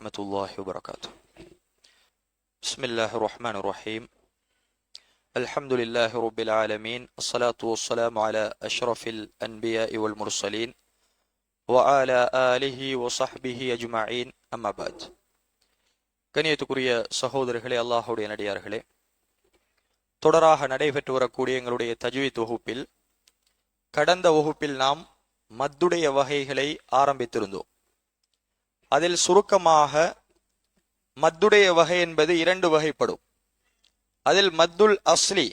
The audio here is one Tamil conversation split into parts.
ورحمة الله وبركاته. بسم الله الرحمن الرحيم. الحمد لله رب العالمين، الصلاة والسلام على أشرف الأنبياء والمرسلين وعلى آله وصحبه أجمعين. أما بعد. கண்ணியத்துக்குரிய சகோதரர்களே, அல்லாஹ்வுடைய நடிகார்களே, தொடராக நடைபெற்று வரக்கூடிய எங்களுடைய தஜ்வீத் வகுப்பில் கடந்த வகுப்பில் நாம் மத்துடைய வகைகளை ஆரம்பித்திருந்தோம். அதில் சுருக்கமாக மத்துடைய வகை என்பது இரண்டு வகைப்படும். அதில் மத்துல் அஸ்லி,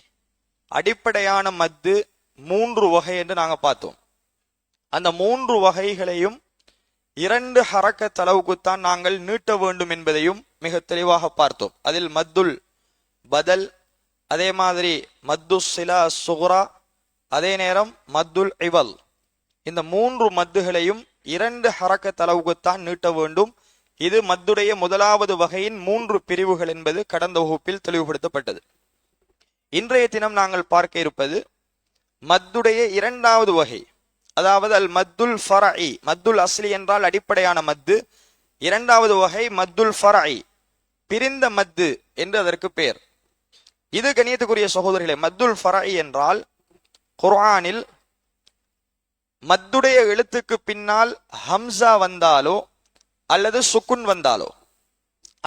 அடிப்படையான மத்து, 3 வகை என்று நாங்கள் பார்த்தோம். அந்த 3 வகைகளையும் 2 ஹரக்கத் அளவுக்குத்தான் நாங்கள் நீட்ட வேண்டும் என்பதையும் மிக தெளிவாக பார்த்தோம். அதில் மத்துல் பதல், அதே மாதிரி மத்து சிலா சுகுரா, அதே நேரம் மத்துல் இவல், இந்த 3 மத்துகளையும் 2 ஹரக்கத் அளவுக்குத்தான் நீட்ட வேண்டும். இது மத்துடைய முதலாவது வகையின் 3 பிரிவுகள் என்பது கடந்த வகுப்பில் தெளிவுபடுத்தப்பட்டது. இன்றைய தினம் நாங்கள் பார்க்க இருப்பது மத்துடைய 2வது வகை, அதாவது அல் மத்துல் ஃபரஇ. மத்துல் அஸ்லி என்றால் அடிப்படையான மத்து. 2வது வகை மத்துல் ஃபரஇ, பிரிந்த மத்து என்று அதற்கு பெயர். இது கண்ணியத்துக்குரிய சகோதரர்களே, மத்துல் ஃபரஇ என்றால் குர்ஆனில் மத்துடைய எழுத்துக்கு பின்னால் ஹம்சா வந்தாலோ அல்லது சுக்குன் வந்தாலோ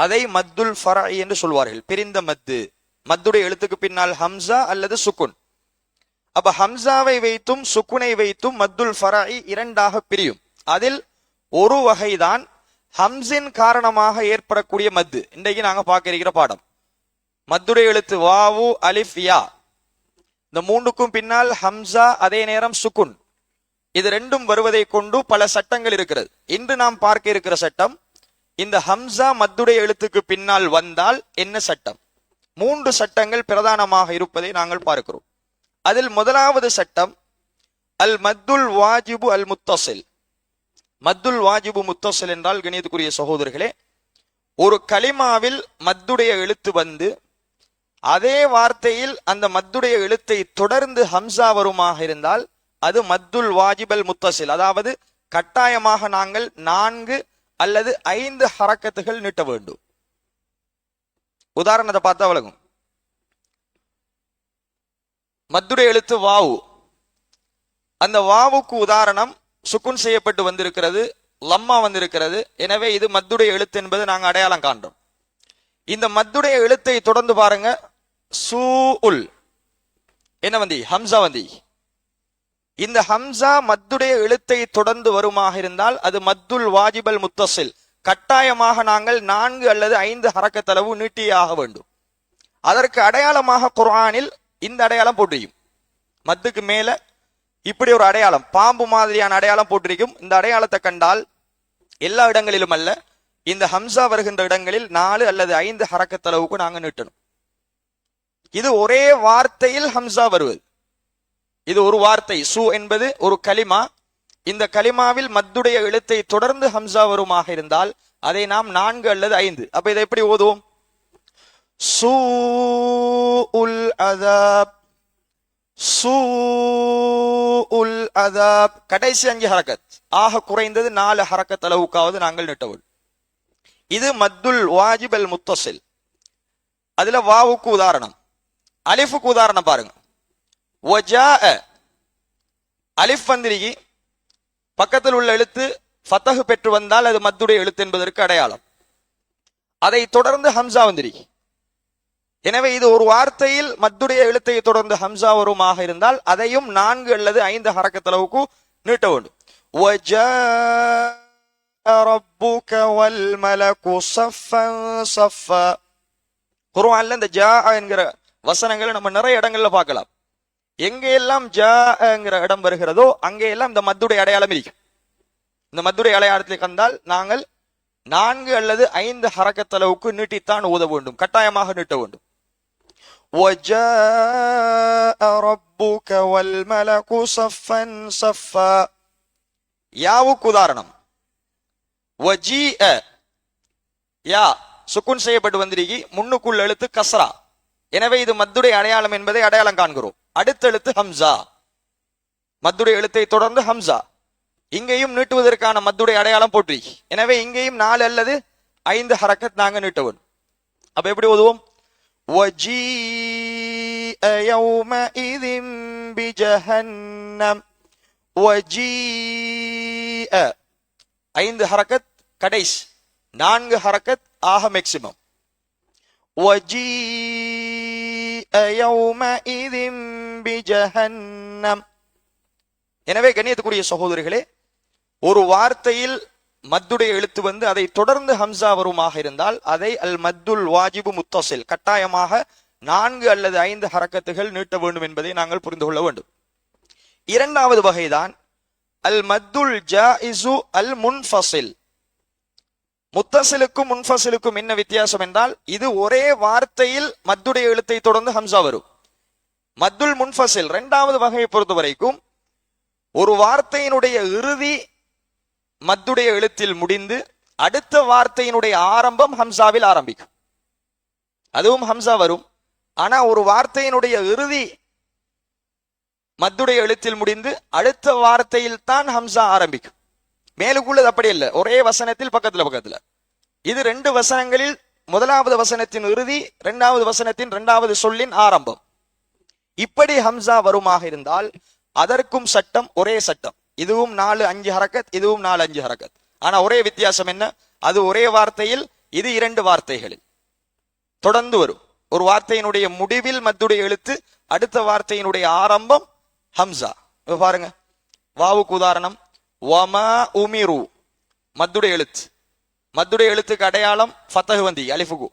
அதை மத்துல் ஃபரஇ என்று சொல்வார்கள். பிரிந்த மத்து, மத்துடைய எழுத்துக்கு பின்னால் ஹம்சா அல்லது சுக்குன். அப்ப ஹம்சாவை வைத்தும் சுக்குனை வைத்தும் மத்துல் ஃபரஇ 2ஆக பிரியும். அதில் ஒரு வகைதான் ஹம்ஸின் காரணமாக ஏற்படக்கூடிய மத்து. இன்றைக்கு நாங்க பார்க்க இருக்கிற பாடம் மத்துடைய எழுத்து வாவு அலிஃப் யா, இந்த 3க்கும் பின்னால் ஹம்சா, அதே நேரம் சுக்குன், இது 2ம் வருவதை கொண்டு பல சட்டங்கள் இருக்கிறது. இன்று நாம் பார்க்க இருக்கிற சட்டம், இந்த ஹம்சா மத்துடைய எழுத்துக்கு பின்னால் வந்தால் என்ன சட்டம். 3 சட்டங்கள் பிரதானமாக இருப்பதை நாங்கள் பார்க்கிறோம். அதில் முதலாவது சட்டம் அல் மத்துல் வாஜிபு அல் முத்தசில். மத்துல் வாஜிபு முத்தசில் என்றால் கணியத்துக்குரிய சகோதரர்களே, ஒரு கலிமாவில் மத்துடைய எழுத்து வந்து அதே வார்த்தையில் அந்த மத்துடைய எழுத்தை தொடர்ந்து ஹம்சா வருமாக இருந்தால் அது மத்துல் வாஜிபல் முத்தசில், அதாவது கட்டாயமாக நாங்கள் 4 அல்லது 5 ஹரக்கத்துகள் நீட்ட வேண்டும். உதாரணத்தை பார்த்தா வழங்கும். மத்துடைய எழுத்து வாவு, அந்த வாவுக்கு உதாரணம் சுக்குன் செய்யப்பட்டு வந்திருக்கிறது, லம்மா வந்திருக்கிறது. எனவே இது மத்துடைய எழுத்து என்பது நாங்கள் அடையாளம் காண்றோம். இந்த மத்துடைய எழுத்தை தொடர்ந்து பாருங்க, சூஉல் என்ன வந்தி, ஹம்சா வந்தி. இந்த ஹம்சா மத்துடைய எழுத்தை தொடர்ந்து வருமாக இருந்தால் அது மத்துல் வாஜிபல் முத்தசில், கட்டாயமாக நாங்கள் 4 அல்லது 5 ஹரக்கத்தளவு நீட்டியே ஆக வேண்டும். அதற்கு அடையாளமாக குர்ஆனில் இந்த அடையாளம் போட்டிருக்கும். மத்துக்கு மேல இப்படி ஒரு அடையாளம், பாம்பு மாதிரியான அடையாளம் போட்டிருக்கும். இந்த அடையாளத்தை கண்டால் எல்லா இடங்களிலும் அல்ல, இந்த ஹம்சா வருகின்ற இடங்களில் 4 அல்லது 5 ஹரக்கத்தளவுக்கு நாங்கள் நீட்டணும். இது ஒரே வார்த்தையில் ஹம்சா வருவது. இது ஒரு வார்த்தை, சு என்பது ஒரு கலிமா. இந்த கலிமாவில் மத்துடைய எழுத்தை தொடர்ந்து ஹம்சா வருமாக இருந்தால் அதை நாம் 4 அல்லது 5. அப்ப இதை எப்படி ஓதுவோம்? சூஉல் அஸாப், சூஉல் அஸாப். கடைசி 5 ஹரக்கத், ஆக குறைந்தது 4 ஹரக்கத் அளவுக்காவது நாங்கள் நீட்டவும். இது மத்துல் வாஜிபல் முத்தசில். அதுல வாவுக்கு உதாரணம், அலிஃபுக்கு உதாரணம் பாருங்க. வஜாஅ, அலிஃப் வந்திருக்கி, பக்கத்தில் உள்ள எழுத்து ஃபதஹ் பெற்று வந்தால் அது மத்துடைய எழுத்து என்பதற்கு அடையாளம். அதை தொடர்ந்து ஹம்சா வந்திருக்கி. எனவே இது ஒரு வார்த்தையில் மத்துடைய எழுத்தை தொடர்ந்து ஹம்சா வருமாக இருந்தால் அதையும் 4 அல்லது 5 ஹரக்கத்தளவுக்கு நீட்ட வேண்டும். வஜாஅ ரப்புக வல் மலகு ஸஃபன் ஸஃபா. குர்ஆன்ல இந்த ஜாஅ என்கிற வசனங்களை நம்ம நிறைய இடங்கள்ல பார்க்கலாம். எங்கெல்லாம் ஜாஅங்கிற இடம் வருகிறதோ அங்கெல்லாம் இந்த மத்துடைய அடையாளம் இருக்கு. இந்த மத்துடைய அடையாளத்தை கண்டால் நாங்கள் 4 அல்லது 5 ஹரக்கத்தளவுக்கு நீட்டித்தான் ஓத வேண்டும், கட்டாயமாக நீட்ட வேண்டும். وَجَاءَ رَبُّكَ وَالْمَلَكُ صَفًّا صَفًّا. யாவுக்கு உதாரணம் வஜீஅ, யா சுக்குன் செய்யப்பட்டு வந்திருக்கி, முன்னுக்குள் எழுத்து கஸ்ரா. எனவே இது மத்துடைய அடையாளம் என்பதை அடையாளம் காண்கிறோம். அடுத்த எழுத்து ஹம்சா, மத்துடைய எழுத்தை தொடர்ந்து ஹம்சா. இங்கேயும் நீட்டுவதற்கான மத்துடைய அடையாளம் போற்றி. எனவே இங்கேயும் 4 அல்லது 5 ஹரக்கத் நாங்க நீட்டவன். அப்ப எப்படி ஓதுவோம்? وَجِيءَ يَوْمَئِذٍ بِجَهَنَّمَ وَجِيءَ 5 ஹரக்கத் கடைசி, 4 ஹரக்கத் ஆக மேக்சிமம். وَجِيءَ يَوْمَئِذٍ بِجَهَنَّمَ. எனவே கண்ணியத்துக்குரிய சகோதரர்களே, ஒரு வார்த்தையில் மத்துடைய எழுத்து வந்து அதை தொடர்ந்து ஹம்சா வருமாக இருந்தால் அதை அல் மத்துல் வாஜிபு முத்தசில், கட்டாயமாக 4 அல்லது 5 ஹரக்கத்துகள் நீட்ட வேண்டும் என்பதை நாங்கள் புரிந்து கொள்ள வேண்டும். இரண்டாவது வகைதான் அல் மத்துல் ஜாயிசு அல் முன்ஃபசில். முத்தசிலுக்கும் முன்ஃபசிலுக்கும் என்ன வித்தியாசம் என்றால், இது ஒரே வார்த்தையில் மத்துடைய எழுத்தை தொடர்ந்து ஹம்சா வரும். மத்துல் முன்ஃபசில் இரண்டாவது வகையை பொறுத்த வரைக்கும் ஒரு வார்த்தையினுடைய இறுதி மத்துடைய எழுத்தில் முடிந்து அடுத்த வார்த்தையினுடைய ஆரம்பம் ஹம்சாவில் ஆரம்பிக்கும். அதுவும் ஹம்சா வரும். ஆனா ஒரு வார்த்தையினுடைய இறுதி மத்துடைய எழுத்தில் முடிந்து அடுத்த வார்த்தையில் தான் ஹம்சா ஆரம்பிக்கும். மேலுக்குள்ளது அப்படி இல்லை, ஒரே வசனத்தில் பக்கத்துல. இது 2 வசனங்களில் முதலாவது வசனத்தின் இறுதி, 2வது வசனத்தின் 2வது சொல்லின் ஆரம்பம். இப்படி ஹம்சா வருமாக இருந்தால் அதற்கும் சட்டம் ஒரே சட்டம். இதுவும் 4-5 ஹரக்கத், இதுவும் 4-5 ஹரக்கத். ஆனா ஒரே வித்தியாசம் என்ன? அது ஒரே வார்த்தையில், இது 2 வார்த்தைகளில் தொடர்ந்து வரும். ஒரு வார்த்தையினுடைய முடிவில் மத்துடைய எழுத்து, அடுத்த வார்த்தையினுடைய ஆரம்பம் ஹம்சா. பாருங்க, வாவுக்கு உதாரணம் வமா உமிரு, மத்துடைய எழுத்து. மத்துடைய எழுத்துக்கு அடையாளம் ஃபத்தஹ் வந்தி அலிஃபுகு.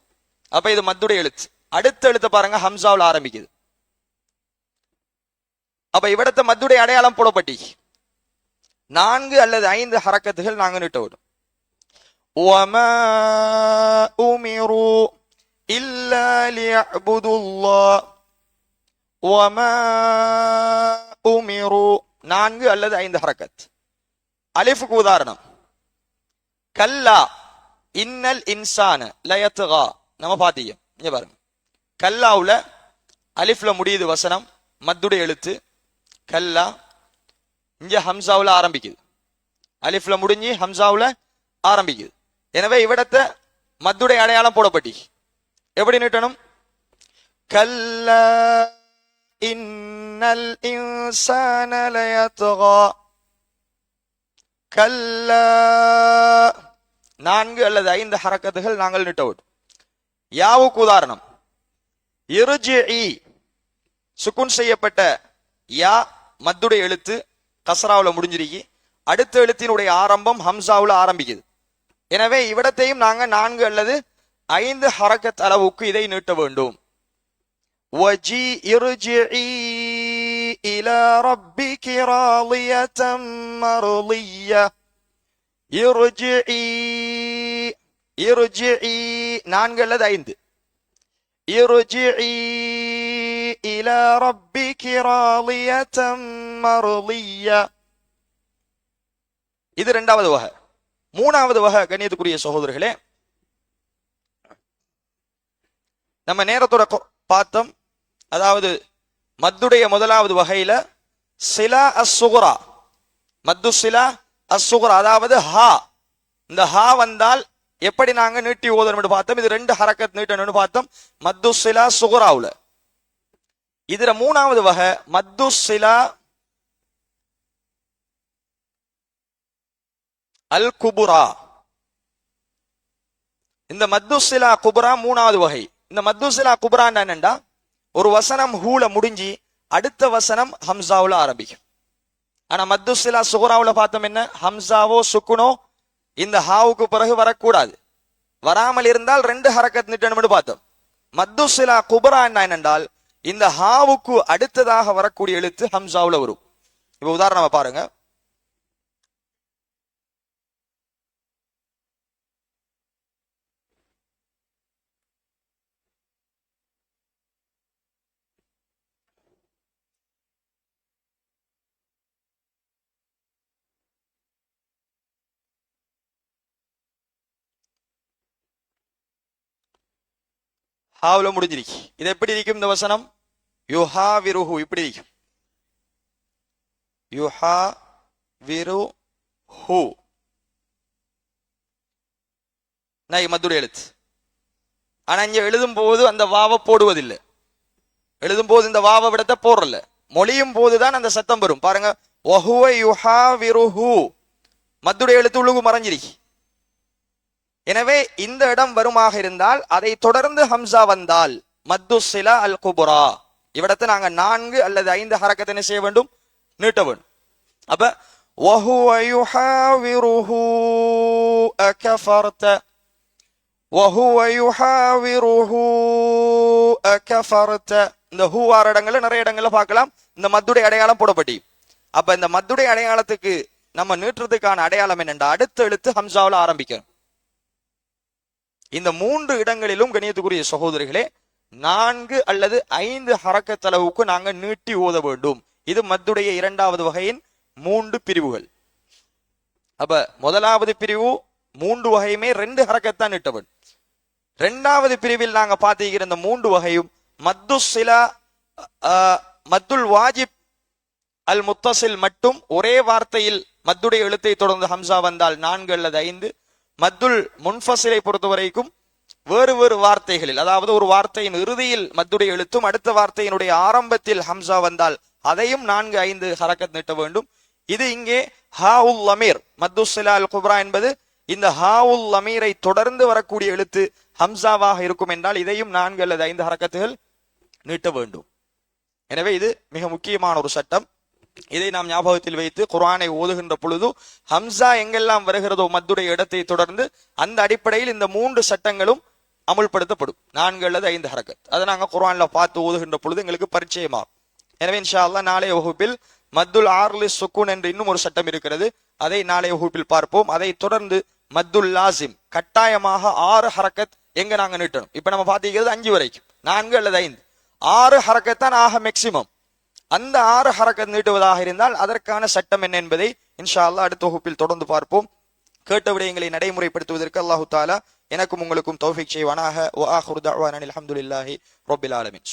அப்ப இது மத்துடைய எழுத்து. அடுத்த எழுத்து பாருங்க ஹம்சாவில் ஆரம்பிக்குது. அப்ப இவிடத்த மத்துடைய அடையாளம் போடப்பட்டி 4 அல்லது 5 ஹரக்கத்துகள் நாங்க நீட்ட விடும். வமா உமிரு இல்லா லியஅ்புதுல்லாஹ். வமா உமிரு 4 அல்லது 5 ஹரக்கத். அலிஃபுக்கு உதாரணம் கல்லா இன்னல் இன்சான லயத்கா. நம்ம பாத்தீங்க, இங்க பாருங்க, கல்லாவுல அலிஃப்ல முடியுது வசனம், மத்துடைய எழுத்து கல்லா. இங்க ஹம்சாவுல ஆரம்பிக்குது, அலிஃப்ல முடிஞ்சு ஹம்சாவுல ஆரம்பிக்குது. எனவே இவிடத்தை மத்துடைய அடையாளம் போடப்பட்டி எப்படி நீட்டணும்? கல்லா இன்னல் இன்சான லயத்கா. கல்லா 4 அல்லது 5 ஹரக்கத்துகள் நாங்கள் நீட்ட விடும். யாவுக்கு உதாரணம் இர்ஜிஇ, சுக்குன் செய்யப்பட்ட யா மத்துடைய எழுத்து கஸ்ராவுல முடிஞ்சிருக்கி, அடுத்த எழுத்தினுடைய ஆரம்பம் ஹம்சாவுல ஆரம்பிக்குது. எனவே இவ்விடத்தையும் நாங்க 4 அல்லது 5 ஹரக்கத் அளவுக்கு இதை நீட்ட வேண்டும். வஜி இர்ஜிஇ இலா ரப்பிகி ராலியதம் மர்லிய. இர்ஜிஇ 4 அல்லது 5. இர்ஜிஇ இலா ரப்பிகி ராலியதம் மர்லிய. இது 2வது வகை. 3வது வகை கண்ணியத்துக்குரிய சகோதரர்களே, நம்ம நேரத்தோட பார்த்தோம். அதாவது மத்துடைய முதலாவது வகையில சிலா அஸ்ஸுகுரா, மத்து சிலா அஸ்ஸுகுரா, அதாவது ஹா. இந்த ஹா வந்தால் எப்படி நாங்க நீட்டி ஓதணும் பார்த்தோம். இது 2 ஹரக்கத் நீட்டணும்னு பார்த்தோம் மத்து சிலா சுகுராவுல. இதுல 3வது வகை மத்து சிலா அல் குபுரா. இந்த மத்து சிலா குபுரா 3வது வகை. இந்த மத்து சிலா குபுரா என்னண்டா, ஒரு வசனம் ஹூல முடிஞ்சு அடுத்த வசனம் ஹம்சாவுல ஆரம்பிக்கும். ஆனா மத்து சிலா சுகுராவுல பார்த்தோம் என்ன, ஹம்சாவோ சுக்குனோ இந்த ஹாவுக்கு பிறகு வரக்கூடாது. வராமல் இருந்தால் 2 ஹரக்கத் நீட்டணும்னு பார்த்தோம். மத்து சிலா குபுரா என்னென்றால் இந்த ஹாவுக்கு அடுத்ததாக வரக்கூடிய எழுத்து ஹம்சாவுல வரும். இப்ப உதாரணமா பாருங்க, ஹாவுல முடிஞ்சிருக்கு. இது எப்படி இருக்கும் இந்த வசனம்? யுஹாவிருஹு, இப்படி இருக்கும். யுஹாவிருஹு. நான் மத்துடைய எழுத்து. ஆனா இங்க எழுதும் போது அந்த வாவை போடுவதில்லை. எழுதும் போது இந்த வாவை விடத்தை போடுறல, மொழியும் போதுதான் அந்த சத்தம் வரும். பாருங்க, வஹுவ யுஹாவிருஹு, மத்துடைய எழுத்து உழுகு மறைஞ்சிருக்கு. எனவே இந்த இடம் வருமாக இருந்தால் அதை தொடர்ந்து ஹம்சா வந்தால் மத்து சிலா அல் குபுரா, இவ்விடத்தை நாங்க 4 அல்லது 5 ஹரக்கத்தினை செய்ய வேண்டும், நீட்ட வேண்டும். அப்ப வஹுவ யுஹாவிருஹு அகஃபர்த, வஹுவ யுஹாவிருஹு அகஃபர்த, இந்த ஹூவார இடங்கள்ல நிறைய இடங்கள்ல பார்க்கலாம் இந்த மத்துடைய அடையாளம் போடப்பட்டி. அப்ப இந்த மத்துடைய அடையாளத்துக்கு நம்ம நீட்டுறதுக்கான அடையாளம் என்னென்றா அடுத்த எழுத்து ஹம்சாவில் ஆரம்பிக்கணும். இந்த 3 இடங்களிலும் கணியத்துக்குரிய சகோதரிகளே 4 அல்லது 5 ஹரக்கத்தளவுக்கு நாங்க நீட்டி ஓத வேண்டும். இது மத்துடைய 2வது வகையின் 3 பிரிவுகள். அப்ப முதலாவது பிரிவு 3 வகையுமே 2 ஹரக்கத்தான் நீட்டவன். 2வது பிரிவில் நாங்க பார்த்திருக்கிற இந்த 3 வகையும் மத்து சிலா, மத்துல் வாஜிப், அல் முத்தசில் மட்டும் ஒரே வார்த்தையில் மத்துடைய எழுத்தை தொடர்ந்து ஹம்சா வந்தால் 4 அல்லது 5. மத்துல் முன்ஃபசிலை பொறுத்த வரைக்கும் வேறு வேறு வார்த்தைகளில், அதாவது ஒரு வார்த்தையின் இறுதியில் மத்துடைய எழுத்தும் அடுத்த வார்த்தையினுடைய ஆரம்பத்தில் ஹம்சா வந்தால் அதையும் 4, 5 ஹரக்கத் நீட்ட வேண்டும். இது இங்கே ஹாவுல் லமீர், மத்து சிலா அல் குப்ரா என்பது இந்த ஹாவுல் லமீரை தொடர்ந்து வரக்கூடிய எழுத்து ஹம்சாவாக இருக்கும் என்றால் இதையும் 4 அல்லது 5 ஹரக்கத்துகள் நீட்ட வேண்டும். எனவே இது மிக முக்கியமான ஒரு சட்டம். இதை நாம் ஞாபகத்தில் வைத்து குர்ஆனை ஓதுகின்ற பொழுது ஹம்சா எங்கெல்லாம் வருகிறதோ மத்துடைய இடத்தை தொடர்ந்து அந்த அடிப்படையில் இந்த 3 சட்டங்களும் அமுல்படுத்தப்படும். 4 அல்லது 5 ஹரக்கத். அதை நாங்கள் குர்ஆன்ல பார்த்து ஓதுகின்ற பொழுது எங்களுக்கு பரிச்சயமாகும். எனவே இன்ஷா அல்லாஹ் நாளைய வகுப்பில் மத்துல் ஆர்லி சுக்கூன் என்று இன்னும் ஒரு சட்டம் இருக்கிறது, அதை நாளைய வகுப்பில் பார்ப்போம். அதை தொடர்ந்து மத்துல் லாசிம், கட்டாயமாக 6 ஹரக்கத் எங்க நாங்க நீட்டணும். இப்ப நம்ம பார்த்திருக்கிறது 5 வரைக்கும், 4 அல்லது 5, 6 ஹரக்கத் தான் ஆக மேக்சிமம். அந்த 6 ஹரக்கத் நீட்டுவதாக இருந்தால் அதற்கான சட்டம் என்ன என்பதை இன்ஷா அல்லாஹ் அடுத்த வகுப்பில் தொடர்ந்து பார்ப்போம். கேட்ட விடயங்களை நடைமுறைப்படுத்துவதற்கு அல்லாஹு தஆலா எனக்கும் உங்களுக்கும் தௌஃபீக் செய்வானாக. வ ஆகிரு தஅவானா அல்ஹம்துலில்லாஹி ரப்பில் ஆலமீன்.